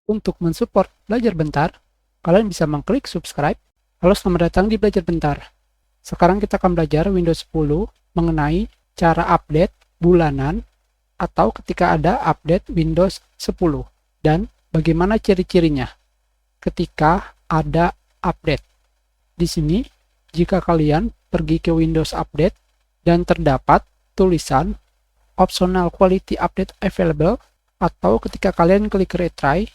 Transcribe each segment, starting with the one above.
Untuk mensupport Belajar Bentar, kalian bisa mengklik subscribe. Halo, selamat datang di Belajar Bentar. Sekarang kita akan belajar Windows 10 mengenai cara update bulanan atau ketika ada update Windows 10 dan bagaimana ciri-cirinya ketika ada update. Di sini, jika kalian pergi ke Windows Update dan terdapat tulisan Optional Quality Update Available, atau ketika kalian klik retry,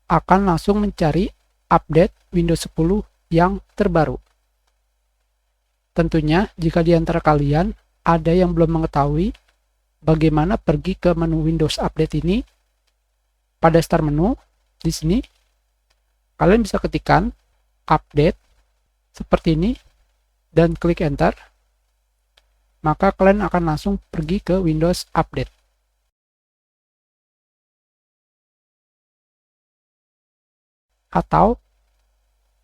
akan langsung mencari update Windows 10 yang terbaru. Tentunya, jika di antara kalian ada yang belum mengetahui bagaimana pergi ke menu Windows Update ini, pada start menu, di sini, kalian bisa ketikkan update seperti ini dan klik enter, maka kalian akan langsung pergi ke Windows Update. Atau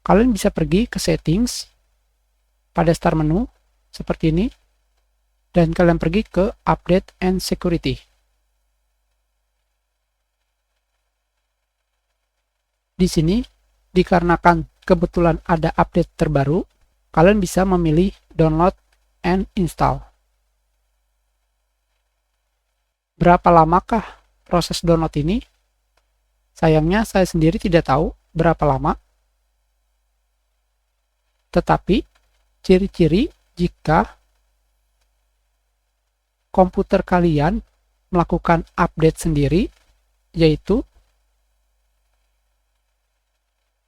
kalian bisa pergi ke settings pada start menu seperti ini dan kalian pergi ke update and security. Di sini dikarenakan kebetulan ada update terbaru, kalian bisa memilih download and install. Berapa lamakah proses download ini? Sayangnya saya sendiri tidak tahu berapa lama. Tetapi ciri-ciri jika komputer kalian melakukan update sendiri, yaitu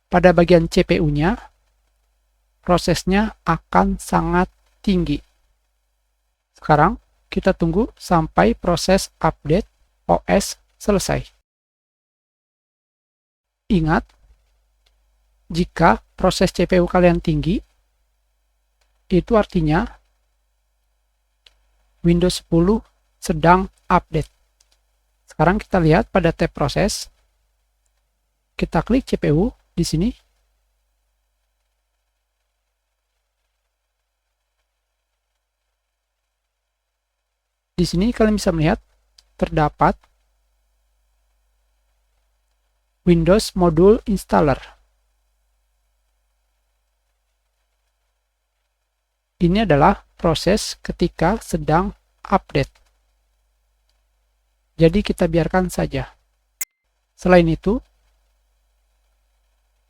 pada bagian CPU-nya, prosesnya akan sangat tinggi. Sekarang kita tunggu sampai proses update OS selesai. Ingat, jika proses CPU kalian tinggi, itu artinya Windows 10 sedang update. Sekarang kita lihat pada tab proses. Kita klik CPU di sini. Di sini kalian bisa melihat terdapat Windows Module Installer. Ini adalah proses ketika sedang update. Jadi kita biarkan saja. Selain itu,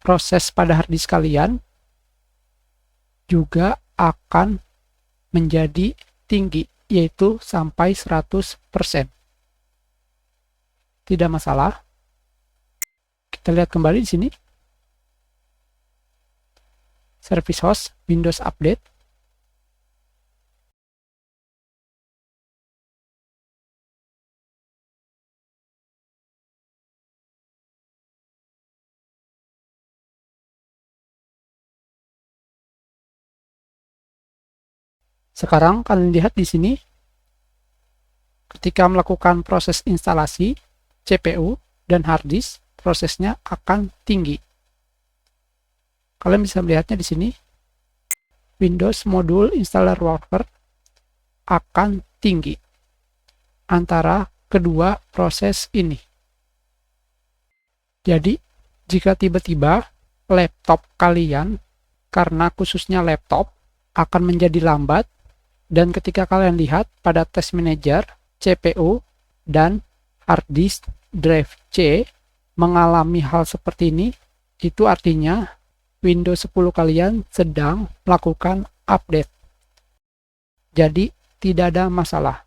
proses pada hard disk kalian juga akan menjadi tinggi, yaitu sampai 100%. Tidak masalah. Kita lihat kembali di sini. Service host Windows Update. Sekarang kalian lihat di sini, ketika melakukan proses instalasi CPU dan hard disk, prosesnya akan tinggi. Kalian bisa melihatnya di sini. Windows Module Installer Worker akan tinggi antara kedua proses ini. Jadi, jika tiba-tiba laptop kalian, karena khususnya laptop, akan menjadi lambat, dan ketika kalian lihat pada test manager, CPU dan hard disk drive C mengalami hal seperti ini, itu artinya Windows 10 kalian sedang melakukan update. Jadi, tidak ada masalah.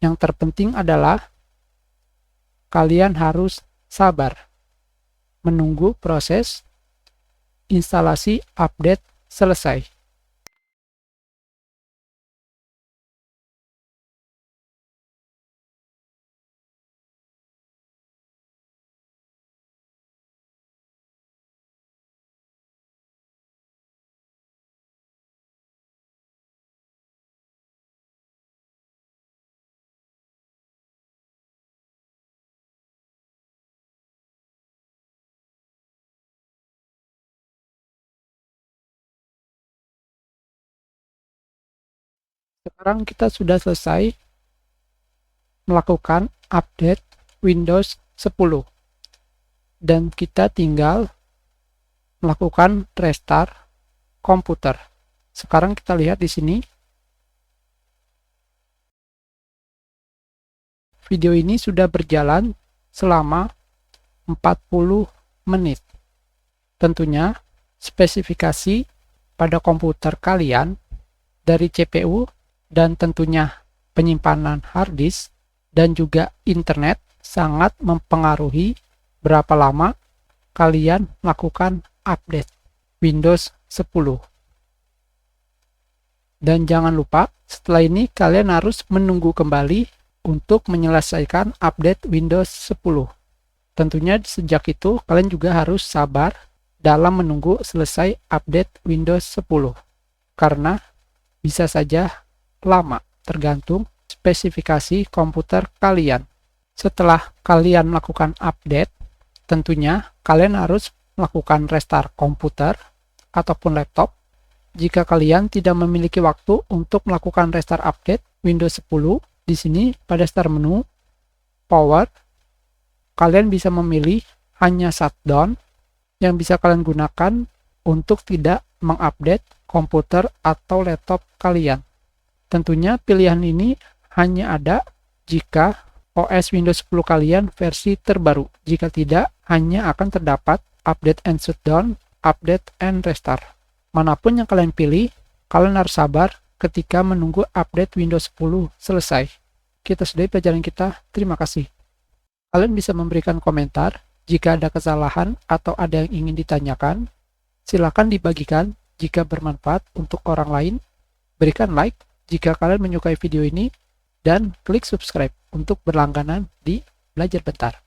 Yang terpenting adalah kalian harus sabar menunggu proses instalasi update selesai. Sekarang kita sudah selesai melakukan update Windows 10 dan kita tinggal melakukan restart komputer. Sekarang kita lihat di sini. Video ini sudah berjalan selama 40 menit. Tentunya spesifikasi pada komputer kalian dari CPU dan tentunya penyimpanan hard disk dan juga internet sangat mempengaruhi berapa lama kalian melakukan update Windows 10. Dan jangan lupa, setelah ini kalian harus menunggu kembali untuk menyelesaikan update Windows 10. Tentunya sejak itu kalian juga harus sabar dalam menunggu selesai update Windows 10. Karena bisa saja lama tergantung spesifikasi komputer kalian. Setelah kalian melakukan update, tentunya kalian harus melakukan restart komputer ataupun laptop. Jika kalian tidak memiliki waktu untuk melakukan restart update Windows 10, di sini pada start menu, power, kalian bisa memilih hanya shutdown yang bisa kalian gunakan untuk tidak mengupdate komputer atau laptop kalian. Tentunya pilihan ini hanya ada jika OS Windows 10 kalian versi terbaru. Jika tidak, hanya akan terdapat update and shutdown, update and restart. Manapun yang kalian pilih, kalian harus sabar ketika menunggu update Windows 10 selesai. Kita sudahi pelajaran kita. Terima kasih. Kalian bisa memberikan komentar jika ada kesalahan atau ada yang ingin ditanyakan. Silakan dibagikan jika bermanfaat untuk orang lain. Berikan like jika kalian menyukai video ini dan klik subscribe untuk berlangganan di Belajar Bentar.